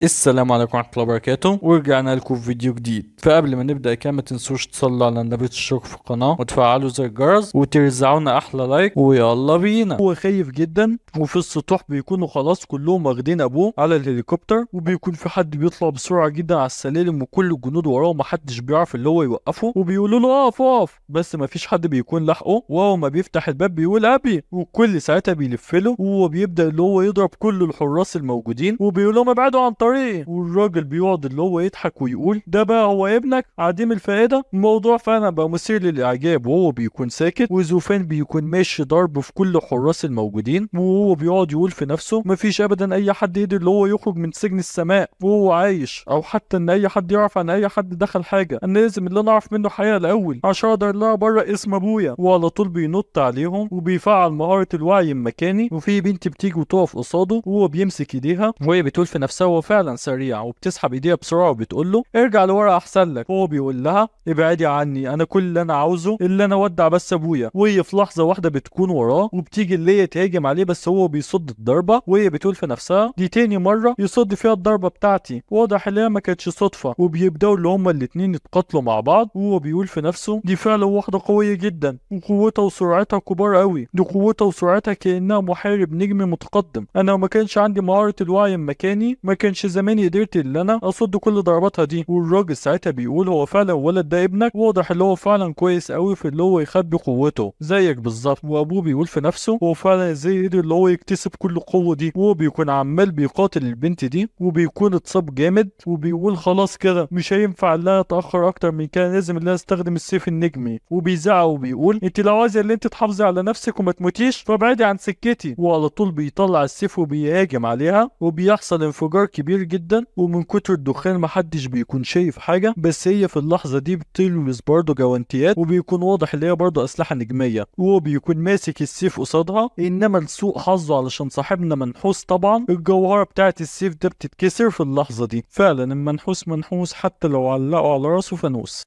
السلام عليكم ورحمة الله وبركاته، ورجعنا لكم في فيديو جديد. فقبل ما نبدأ كده ما تنسوش تصلوا على النبي، تشتركوا في القناة وتفعلوا زر الجرس وترزعونا أحلى لايك، ويلا بينا. هو خايف جدا، وفي السطوح بيكونوا خلاص كلهم واخدين أبوه على الهليكوبتر، وبيكون في حد بيطلع بسرعة جدا على السلالم وكل الجنود وراه ومحدش بيعرف اللي هو يوقفه، وبيقولوا له اقف اقف، بس مفيش حد بيكون لاحقه. وهو ما بيفتح الباب بيقول أبي، والكل ساعتها بيلفله، وهو بيبدأ اللي هو يضرب كل الحراس الموجودين وبيقول لهم ابعدوا عن طريقي. والراجل بيقعد اللي هو يضحك ويقول ده بقى هو ابنك عديم الفائدة. الموضوع فعلا بقى مثير للإعجاب، وهو بيكون ساكت، وزوفان بيكون ماشي ضرب في كل الحراس الموجودين، وهو بيقعد يقول في نفسه مفيش ابدا اي حد يقدر اللي هو يخرج من سجن السماء وهو عايش، او حتى ان اي حد يعرف عن اي حد دخل حاجة. انا لازم اللي انا اعرف منه حقيقة الاول عشان اقدر اطلع بره اسم ابويا. وعلى طول بينط عليهم وبيفعل مهارة الوعي المكاني، وفي بنت بتيجي وتقف قصاده وهو بيمسك ايديها، وهي بتقول في نفسها هو فعلا سريع، وبتسحب ايديها بسرعة وبتقول له ارجع لورا احسن لك. هو بيقول لها ابعدي عني، انا كل اللي انا عاوزه اللي انا اودع بس ابويا. وهي في لحظة واحدة بتكون وراه، وبتيجي اللي هي تهاجم عليه، بس هو بيصد الضربة. وهي بتقول في نفسها دي تاني مرة يصد فيها الضربة بتاعتي، واضح ان هي ما كانتش صدفة. وبيبداوا اللي هما الاتنين يتقاتلوا مع بعض، وهو بيقول في نفسه دي فعلا واحدة قوية جدا، وقوتها وسرعتها كبار قوي، دي قوتها وسرعتها كأنها محارب نجمي متقدم. انا لو ما كانش عندي مهارة الوعي المكاني ما كانش زماني قدرت ان انا اصد كل ضرباتها دي. والراجل ساعتها بيقول هو فعلا الولد ده ابنك، واضح اللي هو فعلا كويس قوي في اللي هو يخبي قوته زيك بالظبط. وابوه بيقول في نفسه هو فعلا ازاي قدر اللي هو يكتسب كل القوة دي، وهو بيكون عمال بيقاتل البنت دي وبيكون اتصاب جامد، وبيقول خلاص كده مش هينفع ان انا اتاخر اكتر من كده، لازم ان انا استخدم السيف النجمي. وبيزعق وبيقول انت لو عايزه ان انت تحافظي على نفسك وما تموتيش فابعدي عن سكتي. وعلى طول بيطلع السيف وبيهاجم عليها، وبيحصل انفجار كبير جدا، ومن كتر الدخان محدش بيكون شايف حاجه، بس هي في اللحظه دي بتلبس برضه جوانتيات، وبيكون واضح ان هي برضه اسلحه نجميه، وهو بيكون ماسك السيف قصادها. انما لسوء حظه علشان صاحبنا منحوس طبعا الجوهره بتاعت السيف ده بتتكسر في اللحظه دي. فعلا المنحوس منحوس حتى لو علقوا على راسه فانوس.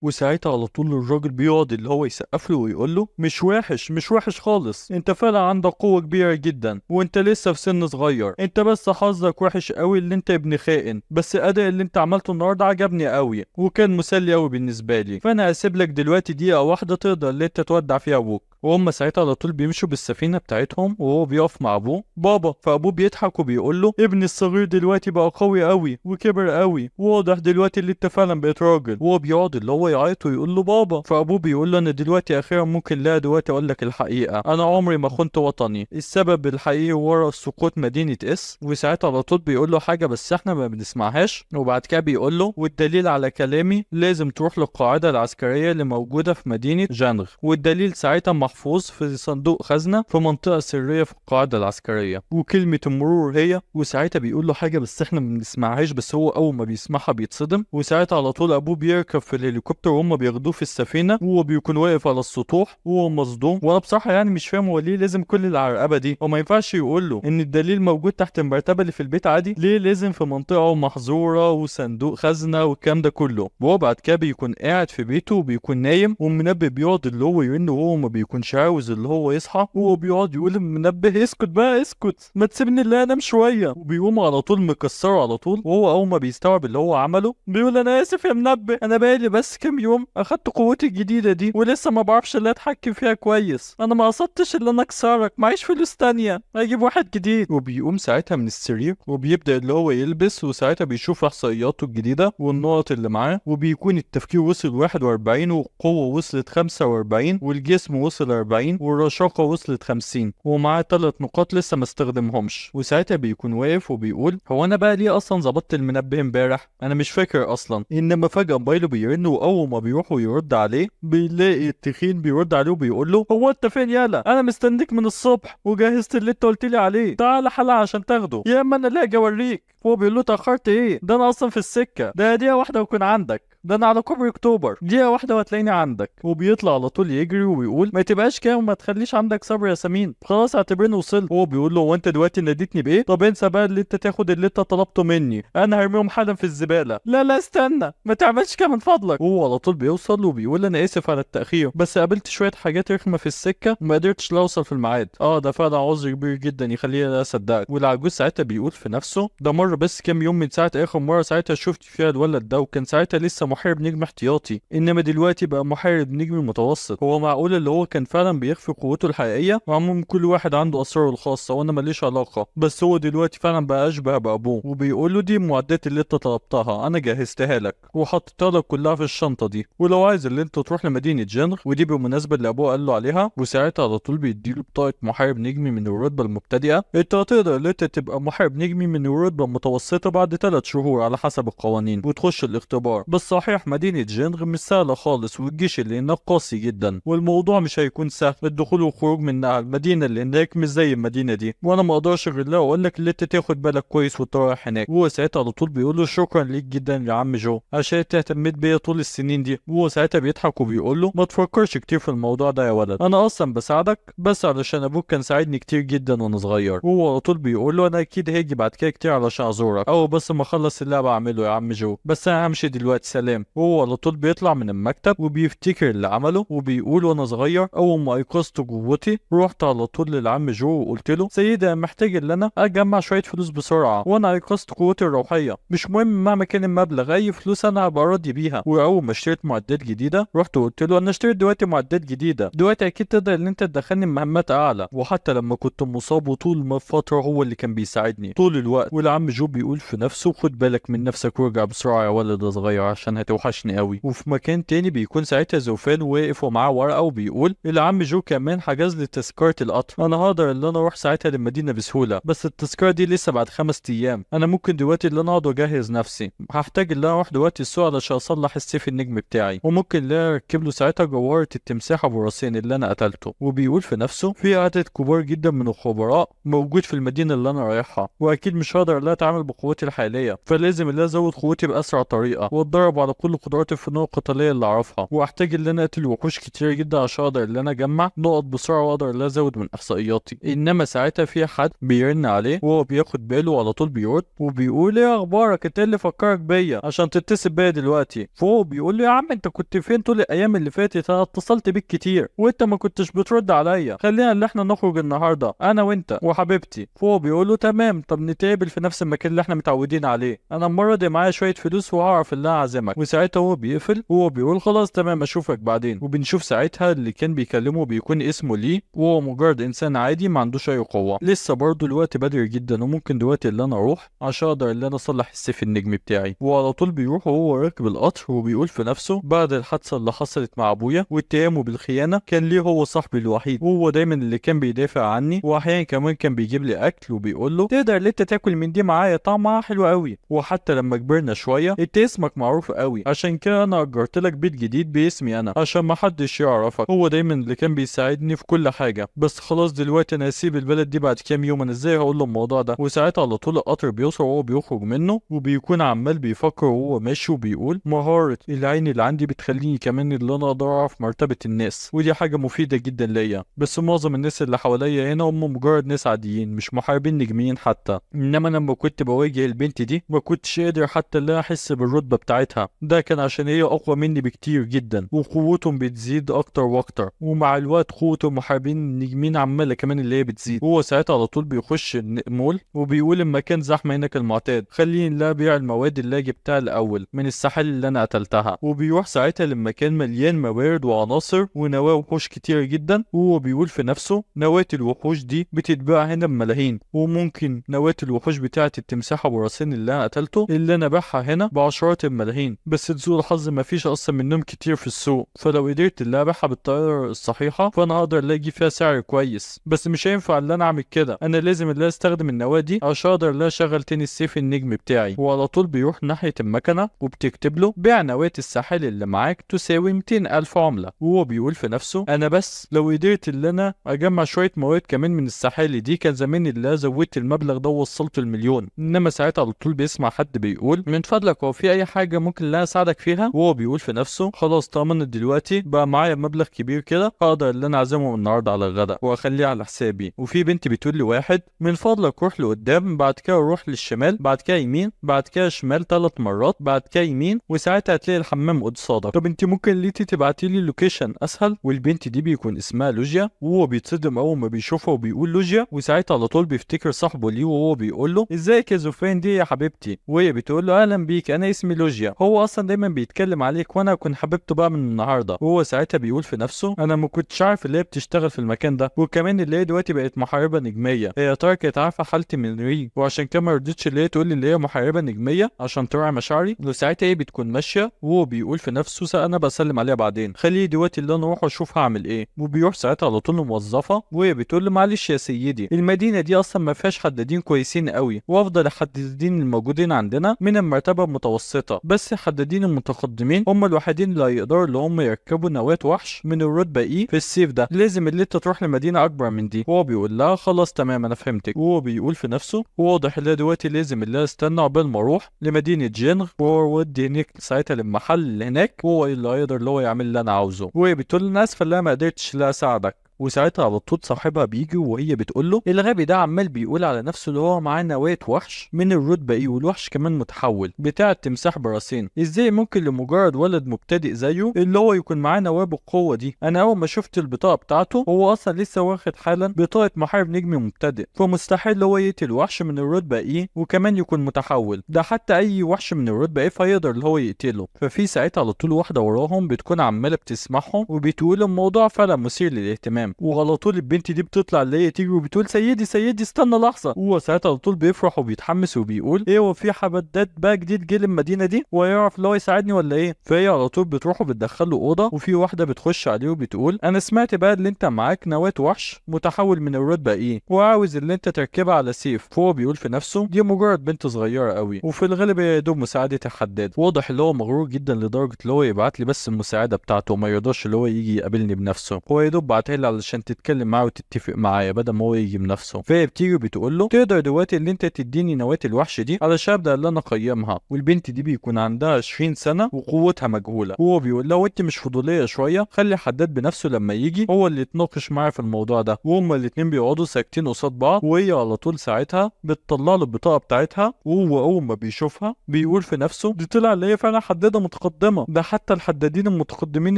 وساعتها على طول الراجل بيقعد اللي هو يسقف له ويقول له مش وحش مش وحش خالص، انت فعلا عندك قوة كبيرة جدا وانت لسه في سن صغير، انت بس حظك وحش قوي اللي انت ابن خائن، بس الاداء اللي انت عملته النهارده عجبني قوي وكان مسلي قوي بالنسبة لي، فانا هسيب لك دلوقتي دقيقة واحدة تقدر اللي انت تودع فيها ابوك. وهم ساعتها على طول بيمشوا بالسفينة بتاعتهم، وهو بيقف مع ابوه بابا، فابوه بيضحك وبيقول له ابني الصغير دلوقتي بقى قوي قوي وكبر قوي، واضح دلوقتي اللي انت فعلا بقيت راجل. وهو بيقعد اللي هو يعيط ويقول له بابا، فابوه بيقول له انا دلوقتي اخيرا ممكن لا دلوقتي اقول لك الحقيقة، انا عمري ما خنت وطني، السبب الحقيقي ورا سقوط مدينة اس. وساعتها على طول بيقول له حاجة بس احنا ما بنسمعهاش، وبعد كده بيقول له والدليل على كلامي لازم تروح للقاعدة العسكرية اللي موجودة في مدينة جانغ، والدليل ساعتها محفوظ في صندوق خزنة في منطقة سرية في القاعدة العسكرية، وكلمة المرور هي. وساعتها بيقول له حاجة بس احنا ما بنسمعهاش، بس هو اول ما بيسمعها بيتصدم. وساعتها على طول ابوه بيركب في الهليكوبتر وهم بياخدوه في السفينة، وهو بيكون واقف على السطوح وهو مصدوم. وانا بصراحة يعني مش فاهم هو ليه لازم كل العرقبة دي، وما ينفعش يقول له ان الدليل موجود تحت المرتبة اللي في البيت عادي، ليه لازم في منطقة محظورة وصندوق خزنة والكلام ده كله. وهو بعد كده بيكون قاعد في بيته وبيكون نايم، والمنبه بيقعد اللي هو يرن وهو ما بيكونش عاوز اللي هو يصحى، وهو بيقعد يقول المنبه اسكت بقى اسكت ما تسيبني اللي انام شوية، وبيقوم على طول مكسره على طول. وهو اول ما بيستوعب اللي هو عمله بيقول انا اسف يا منبه، انا بقالي بس كام يوم اخدت قوتي الجديدة دي ولسه ما بعرفش اللي اتحكم فيها كويس، انا ما قصدتش اللي انا اكسرك، معيش فلوس تانية اجيب واحد جديد. وبيقوم ساعتها من السرير وبيبدأ اللي هو يلبس، وساعتها بيشوف احصائياته الجديدة والنقط اللي معاه، وبيكون التفكير وصل 41، والقوة وصلت 45، والجسم وصل 40، والرشاقة وصلت 50، ومعاه 3 نقاط لسه ما استخدمهمش. وساعتها بيكون واقف وبيقول هو انا بقى ليه اصلا ظبطت المنبه امبارح، انا مش فاكر اصلا. انما فجأة موبايله بيرن، واول ما بيروح ويرد عليه بيلاقي التخين بيرد عليه وبيقول له هو انت فين يالا، انا مستنيك من الصبح وجهزت اللي انت قلت لي عليه، تعال حلقة عشان تاخده يا اما انا لاقي اوريك. هو بيقول له اتاخرت ايه، ده انا اصلا في السكة، ده دقيقة واحدة واكون عندك. ده انا على كوبري اكتوبر، دقيقه واحده وهتلاقيني عندك. وبيطلع على طول يجري ويقول ما تبقاش كده وما تخليش عندك صبر يا سمين، خلاص اعتبرني وصلت. هو بيقول له هو انت دلوقتي ناديتني بايه؟ طب انسى بقى اللي انت تاخد اللي انت طلبته مني، انا هرميهم حالا في الزباله. لا لا استنى ما تعملش كده من فضلك. هو على طول بيوصل وبيقول انا اسف على التاخير، بس قابلت شويه حاجات رخمه في السكه وما قدرتش اوصل في الميعاد. ده فعلا عذر كبير جدا يخليني اصدقك. والعجوز ساعتها بيقول في نفسه ده مر بس كام يوم من ساعه اخر مره ساعتها شفت فيها الولد ده، وكان ساعتها لسه محارب نجم احتياطي، انما دلوقتي بقى محارب نجم متوسط. هو معقول اللي هو كان فعلا بيخفي قوته الحقيقيه؟ وعموما كل واحد عنده اسراره الخاصه وانا ماليش علاقه، بس هو دلوقتي فعلا بقى اشبه بابوه. وبيقول له دي المعدات اللي انت طلبتها انا جهزتها لك وحطيتها لك كلها في الشنطه دي، ولو عايز اللي انت تروح لمدينه جنغ، ودي بالمناسبه اللي ابوه قال له عليها. وساعتها على طول بيديله بطاقه محارب نجمي من الرتبه المبتدئه، انت هتقدر اللي انت تبقى محارب نجمي من الرتبه المتوسطه بعد 3 شهور على حسب القوانين وتخش الاختبار. بس صحيح مدينه جنغ مش سهله خالص، والجيش اللي هناك قاسي جدا، والموضوع مش هيكون سهل، الدخول والخروج منها. المدينه اللي هناك مش زي المدينه دي، وانا ما اقدرش غير لا اقول لك اللي انت تاخد بالك كويس وانت رايح هناك. وهو ساعتها على طول بيقول له شكرا ليك جدا يا عم جو عشان انت اهتميت بيا طول السنين دي. وهو ساعتها بيضحك وبيقول له ما تفكرش كتير في الموضوع ده يا ولد، انا اصلا بساعدك بس علشان ابوك كان ساعدني كتير جدا وانا صغير. وهو على طول بيقول له انا اكيد هاجي بعد كده كتير علشان ازورك، او بس ما اخلص اللي انا بعمله يا عم جو، بس انا همشي دلوقتي سلام. وهو على طول بيطلع من المكتب وبيفتكر اللي عمله وبيقول وانا صغير اول ما ايقظت قوتي رحت على طول للعم جو وقلت له سيدي انا محتاج ان انا اجمع شويه فلوس بسرعه وانا ايقظت قوتي الروحيه، مش مهم مهما كان المبلغ اي فلوس انا هبقى راضي بيها. واول ما اشتريت معدات جديده رحت قلت له انا اشتريت دلوقتي معدات جديده، دلوقتي اكيد تقدر ان انت تدخلني مهمات اعلى. وحتى لما كنت مصاب وطول ما فتره هو اللي كان بيساعدني طول الوقت. والعم جو بيقول في نفسه خد بالك من نفسك وارجع بسرعه يا ولد صغير عشان هتوحشني قوي. وفي مكان تاني بيكون ساعتها زوفان واقف ومعاه ورقه وبيقول العم جو كمان حجز لي تذكره القطر، انا هقدر ان انا اروح ساعتها للمدينه بسهوله، بس التذكره دي لسه بعد 5 ايام. انا ممكن دلوقتي اللي انا اقعد اجهز نفسي، هحتاج ان انا اروح دلوقتي السوق علشان اصلح السيف النجم بتاعي، وممكن ان انا اركب له ساعتها جوهره التمساح ابو راسين اللي انا قتلته. وبيقول في نفسه في عدد كبار جدا من الخبراء موجود في المدينه اللي انا رايحها، واكيد مش هقدر ان انا اتعامل بقوتي الحاليه، فلازم ان انا ازود قوتي باسرع طريقه واتدرب على كل قدرات الفنون القتاليه اللي اعرفها، واحتاج ان انا اقتل وحوش كتير جدا عشان اقدر ان انا اجمع نقط بسرعه واقدر ان انا ازود من احصائياتي. انما ساعتها في حد بيرن عليه وهو بياخد باله على طول بيرد وبيقول ايه اخبارك، انت اللي فكرك بيا عشان تتصل بيا دلوقتي؟ فهو بيقول له يا عم انت كنت فين طول الايام اللي فاتت، انا اتصلت بيك كتير وانت ما كنتش بترد عليا، خلينا اللي احنا نخرج النهارده انا وانت وحبيبتي. فهو بيقول له تمام، طب نتقابل في نفس المكان اللي احنا متعودين عليه، انا المره دي معايا شويه فلوس وهعرف ان انا اعزمك. وساعتها هو بيقفل وهو بيقول خلاص تمام اشوفك بعدين. وبنشوف ساعتها اللي كان بيكلمه بيكون اسمه لي، وهو مجرد انسان عادي ما عندوش اي قوه. لسه برضه الوقت بدري جدا وممكن دلوقتي اللي انا اروح عشان اقدر ان انا اصلح السيف النجمي بتاعي. وعلى طول بيروح وهو راكب القطر وبيقول في نفسه بعد الحادثه اللي حصلت مع ابويا واتهامه بالخيانه كان ليه هو صاحبي الوحيد، وهو دايما اللي كان بيدافع عني، واحيانا كمان كان بيجيب لي اكل وبيقول له تقدر ان انت تاكل من دي معايا طعمها حلو قوي. وحتى لما كبرنا شويه انت اسمك معروف قوي عشان كده انا اجرت لك بيت جديد باسمي انا عشان ما حدش يعرفك. هو دايما اللي كان بيساعدني في كل حاجه، بس خلاص دلوقتي انا هسيب البلد دي بعد كام يوم، انا ازاي هقول له الموضوع ده؟ وساعتها على طول القطر بيوصل وهو بيخرج منه وبيكون عمال بيفكر وهو ماشي وبيقول مهاره العين اللي عندي بتخليني كمان اللي انا اقدر اعرف مرتبه الناس، ودي حاجه مفيده جدا ليا، بس معظم الناس اللي حواليا هنا هم مجرد ناس عاديين مش محاربين نجميين حتى. انما انا لما كنت بواجه البنت دي ما كنتش قادر حتى اللي احس بالرتبه بتاعتها، ده كان عشان هي اقوى مني بكتير جدا وقوتهم بتزيد اكتر واكتر، ومع الوقت قوه المحاربين النجميين عماله كمان اللي هي بتزيد. وهو ساعتها على طول بيخش المول وبيقول المكان زحمه هناك المعتاد، خليني لا بيع المواد اللي جبتها الاول من السحال اللي انا قتلتها. وبيروح ساعتها لمكان مليان موارد وعناصر ونواه وحوش كتير جدا، وهو بيقول في نفسه نواة الوحوش دي بتتباع هنا بملايين، وممكن نواة الوحوش بتاعه التمساح ابو راسين اللي انا قتلته اللي انا باعها هنا بعشرات الملايين، بس لسوء الحظ مفيش اصلا منهم كتير في السوق، فلو قدرت اللي ابيعها بالطريقه الصحيحه فانا هقدر الاقي فيها سعر كويس، بس مش هينفع ان انا اعمل كده، انا لازم ان انا استخدم النواه دي عشان اقدر ان انا اشغل تاني السيف النجم بتاعي. وعلى طول بيروح ناحيه المكنه وبتكتب له بيع نواه الساحل اللي معاك تساوي 200,000 عمله. وهو بيقول في نفسه انا بس لو قدرت ان انا اجمع شويه مواد كمان من الساحل دي كان زمان اللي زودت المبلغ ده ووصلته المليون. انما ساعتها على طول بيسمع حد بيقول من فضلك هو في اي حاجه ممكن ان انا اساعدك فيها. وهو بيقول في نفسه خلاص طالما انا دلوقتي بقى معايا مبلغ كبير كده هقدر ان انا اعزمه النهارده على الغداء واخليه على حسابي. وفي بنت بتقول لي واحد من فضلك روح لقدام، بعد كده روح للشمال، بعد كده يمين، بعد كده شمال 3 مرات، بعد كده يمين، وساعتها هتلاقي الحمام قصادك. طب انت ممكن ليتي تبعتي لي لوكيشن اسهل؟ والبنت دي بيكون اسمها لوجيا، وهو بيتصدم اول ما بيشوفها وبيقول لوجيا، وساعتها على طول بيفتكر صاحبه ليه وهو بيقول له ازيك يا زوفين دي يا حبيبتي، وهي بتقول له اهلا بيك انا اسمي لوجيا، هو اصلا دايما بيتكلم عليك وانا كنت حبيبته بقى من النهارده. وهو ساعتها بيقول في نفسه انا ما كنتش عارف اللي هي بتشتغل في المكان ده، وكمان اللي هي دلوقتي بقت محاربه نجميه. هي ترى كانت عارفه حالتي من ري، وعشان كده ما رضتش اللي هي تقول لي اللي هي محاربه نجميه عشان تراعي مشاعري. وساعتها هي بتكون ماشيه وهو بيقول في نفسه انا بسلم عليها بعدين، خليه دلوقتي اللي انا اروح اشوف هعمل ايه. وبيروح ساعتها على طول لموظفه وهي بتقول له معلش يا سيدي المدينه دي اصلا ما فيهاش حدادين كويسين قوي، وافضل الحدادين الموجودين عندنا من المرتبه المتوسطه، بس الحدادين المتقدمين هم الوحيدين اللي هيقدروا اللي هم يركبوا نواة وحش من الرتبه ايه في الصيف ده، لازم اللي انت تروح لمدينه اكبر من دي. وهو بيقول لها خلاص تمام انا فهمتك. وهو بيقول في نفسه واضح اللي دلوقتي لازم اللي استنى عقبال ما اروح لمدينه جينغ وودي هناك ساعتها للمحل اللي هناك، وهو اللي هيقدر اللي هو يعمل اللي انا عاوزه. وهي بتقول لنا اسفه اللي انا ما قدرتش لا اساعدك. وساعتها على طول صاحبها بيجي وهي بتقول له الغبي ده عمال بيقول على نفسه اللي هو معاه نواة وحش من الرتبه ايه، والوحش كمان متحول بتاع التمساح براسين، ازاي ممكن لمجرد ولد مبتدئ زيه اللي هو يكون معاه نواه بالقوه دي؟ انا اول ما شفت البطاقه بتاعته هو اصلا لسه واخد حالا بطاقه محارب نجمي مبتدئ، فمستحيل هو يقتل وحش من الرتبه ايه وكمان يكون متحول، ده حتى اي وحش من الرتبه ايه فيقدر اللي هو يقتله. ففي ساعتها على طول واحده وراهم بتكون عماله بتسمعهم وبتقول الموضوع فعلا مثير للاهتمام، وعلى طول البنت دي بتطلع اللي هي تيجي وبتقول سيدي سيدي استنى لحظه. هو ساعتها على طول بيفرح وبيتحمس وبيقول ايه هو في حبدات بقى جديد جه المدينه دي ويعرف اللي هو يساعدني ولا ايه؟ فهي على طول بتروح وبتدخله اوضه، وفي واحده بتخش عليه وبتقول انا سمعت بقى اللي انت معاك نواه وحش متحول من الرتبه ايه وعاوز اللي انت تركبها على سيف. فهو بيقول في نفسه دي مجرد بنت صغيره قوي وفي الغالب هي يا دوب مساعده الحداد. واضح اللي هو مغرور جدا لدرجه اللي هو يبعت لي بس المساعده بتاعته وما يرضاش اللي هو يجي يقابلني بنفسه، هو يا دوب بعتها لي علشان تتكلم معاه وتتفق معايا بدل ما هو يجي بنفسه. فهي بتيجي بتقول له تقدر دلوقتي اللي انت تديني نواة الوحش دي علشان ابدا اللي انا اقيمها. والبنت دي بيكون عندها 20 سنه وقوتها مجهوله. هو بيقول لها وانت مش فضوليه شويه؟ خلي حداد بنفسه لما يجي هو اللي يتناقش معايا في الموضوع ده. وهما الاتنين بيقعدوا ساكتين قصاد بعض، وهي على طول ساعتها بتطلع له البطاقه بتاعتها، وهو اول ما بيشوفها بيقول في نفسه دي طلع اللي هي فعلا حداده متقدمه، ده حتى الحدادين المتقدمين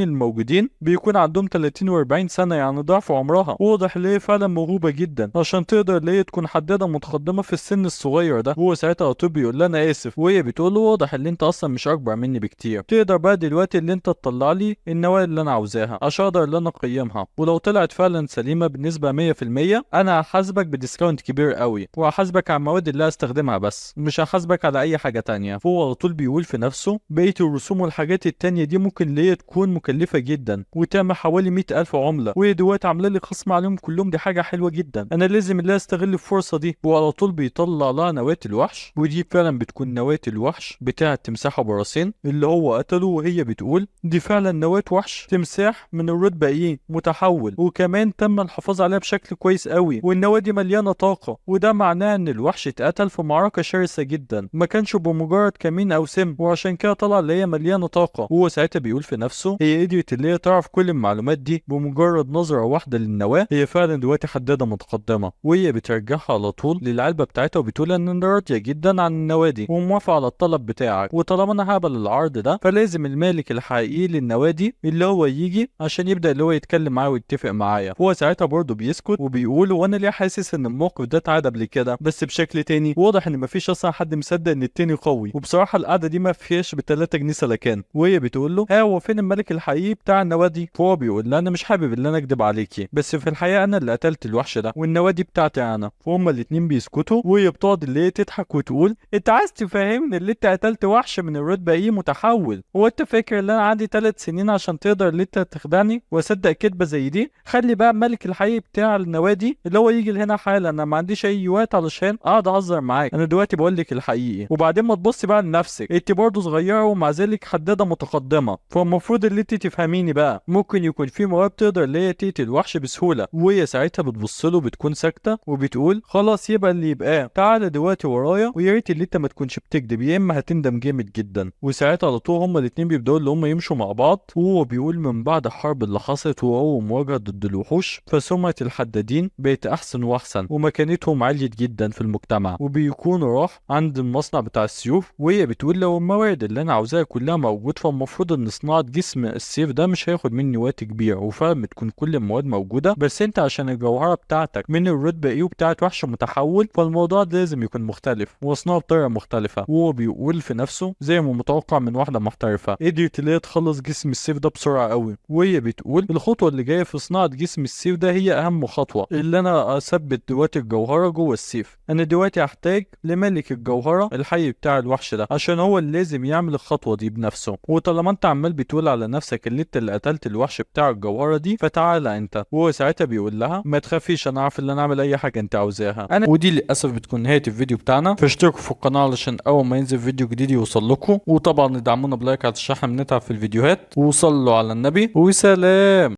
الموجودين بيكون عندهم 30 و40 سنه يعني ضعف عمرها. واضح اللي هي فعلا موهوبه جدا عشان تقدر اللي هي تكون حداده متقدمه في السن الصغير ده. هو ساعتها على طول بيقول لها انا اسف، وهي بتقول له واضح اللي انت اصلا مش اكبر مني بكتير، تقدر بقى دلوقتي اللي انت تطلع لي النواة اللي انا عاوزاها عشان اقدر اللي انا اقيمها، ولو طلعت فعلا سليمه بنسبه 100% انا هحاسبك بديسكاونت كبير قوي، وهحاسبك على المواد اللي هستخدمها بس مش هحاسبك على اي حاجه تانية. فهو على طول بيقول في نفسه بقيه الرسوم والحاجات التانية دي ممكن اللي هي تكون مكلفه جدا وتعمل حوالي 100,000 عمله، وهي دلوقتي عامله لي خصم عليهم كلهم، دي حاجه حلوه جدا، انا لازم اللي استغل الفرصه دي. وعلى طول بيطلع لها نواة الوحش، ودي فعلا بتكون نواة الوحش بتاع التمساح ابو راسين اللي هو قتله، وهي بتقول دي فعلا نواة وحش تمساح من الرتبه ايه متحول، وكمان تم الحفاظ عليها بشكل كويس قوي، والنواة دي مليانه طاقه، وده معناه ان الوحش اتقتل في معركه شرسه جدا ما كانش بمجرد كمين او سم، وعشان كده طلع اللي هي مليانه طاقه. وهو ساعتها بيقول في نفسه هي قدرت اللي هي تعرف كل المعلومات دي بمجرد نظره واحده للنواه، هي فعلا دلوقتي حداده متقدمه. وهي بترجعها على طول للعلبه بتاعتها وبتقول ان انا راضيه جدا عن النواه دي وموافقه على الطلب بتاعك، وطالما انا هقبل العرض ده فلازم المالك الحقيقي للنواه دي اللي هو يجي عشان يبدا اللي هو يتكلم معايا ويتفق معايا. هو ساعتها برضه بيسكت وبيقول وانا ليه حاسس ان الموقف ده اتعاد قبل كده بس بشكل تاني، واضح ان مفيش اصلا حد مصدق ان التاني قوي، وبصراحه القعده دي ما فيهاش ب3 جنيه سلكان. وهي بتقول له هو فين الملك الحقيقي بتاع النواه دي؟ فهو بيقول لها انا مش حابب ان انا اكدب عليكي بس في الحقيقه انا اللي قتلت الوحش ده والنواه دي بتاعتي انا. فهم الاتنين بيسكتوا، وهي بتقعد اللي هي تضحك وتقول انت عايز تفهمني اللي انت قتلت وحش من الرتبه ايه متحول؟ هو انت فاكر ان انا عندي 3 سنين عشان تقدر اللي انت تخدعني واصدق كدبه زي دي؟ خلي بقى الملك الحقيقي بتاع النواه دي اللي هو يجي هنا حالا، انا ما عنديش اي وقت علشان اقعد اهزر معاك، انا دلوقتي بقول لك الحقيقي، وبعدين ما تبصي بقى لنفسك انت برضه صغيره ومع ذلك حداده متقدمه، فالمفروض اللي انت تفهميني بقى ممكن يكون في مواد تقدر اللي هي تقتل الوحش بسهوله. وهي ساعتها بتبص له بتكون ساكته وبتقول خلاص يبقى اللي يبقى تعالى دلوقتي ورايا، ويا ريت اللي انت ما تكونش بتكذب يا اما هتندم جامد جدا. وساعتها على طول هما الاتنين بيبداوا اللي هما يمشوا مع بعض. وهو بيقول من بعد الحرب اللي حصلت واول مواجهه ضد الوحوش فسمعه الحدادين بقت احسن واحسن ومكانتهم عليت جدا في المجتمع. وبيكونوا راح عند المصنع بتاع السيوف، وهي بتقول لو المواد اللي انا عاوزاها كلها موجود فالمفروض ان صناعه جسم السيف ده مش هياخد مني وقت كبير، وفعلا بتكون كل المواد موجوده، بس انت عشان الجوهره بتاعتك من الرتبه ايه وبتاعت وحش متحول فالموضوع ده لازم يكون مختلف وصناعه بطريقه مختلفه. وهو بيقول في نفسه زي ما متوقع من واحده محترفه قدرت اللي هي تخلص جسم السيف ده بسرعه قوي. وهي بتقول الخطوه اللي جايه في صناعه جسم السيف ده هي اهم خطوه، اللي انا اثبت دلوقتي الجوهره جوه السيف. انا دلوقتي هحتاج لملك الجوهره الحي بتاع الوحش ده عشان هو اللي لازم يعمل الخطوه دي بنفسه. وطالما انت عمال بتقول على نفسك اللي انت اللي قتلت الوحش بتاع الجوهره دي فتعالى انت. وهو ساعتها بيقول لها ما تخافيش انا عارف ان انا اعمل اي حاجه انت عاوزاها انا. ودي للاسف بتكون نهايه الفيديو بتاعنا، فاشتركوا في القناه علشان اول ما ينزل فيديو جديد يوصل لكم، وطبعا ادعمونا بلايك علشان احنا بنتعب في الفيديوهات، وصلوا على النبي وسلام.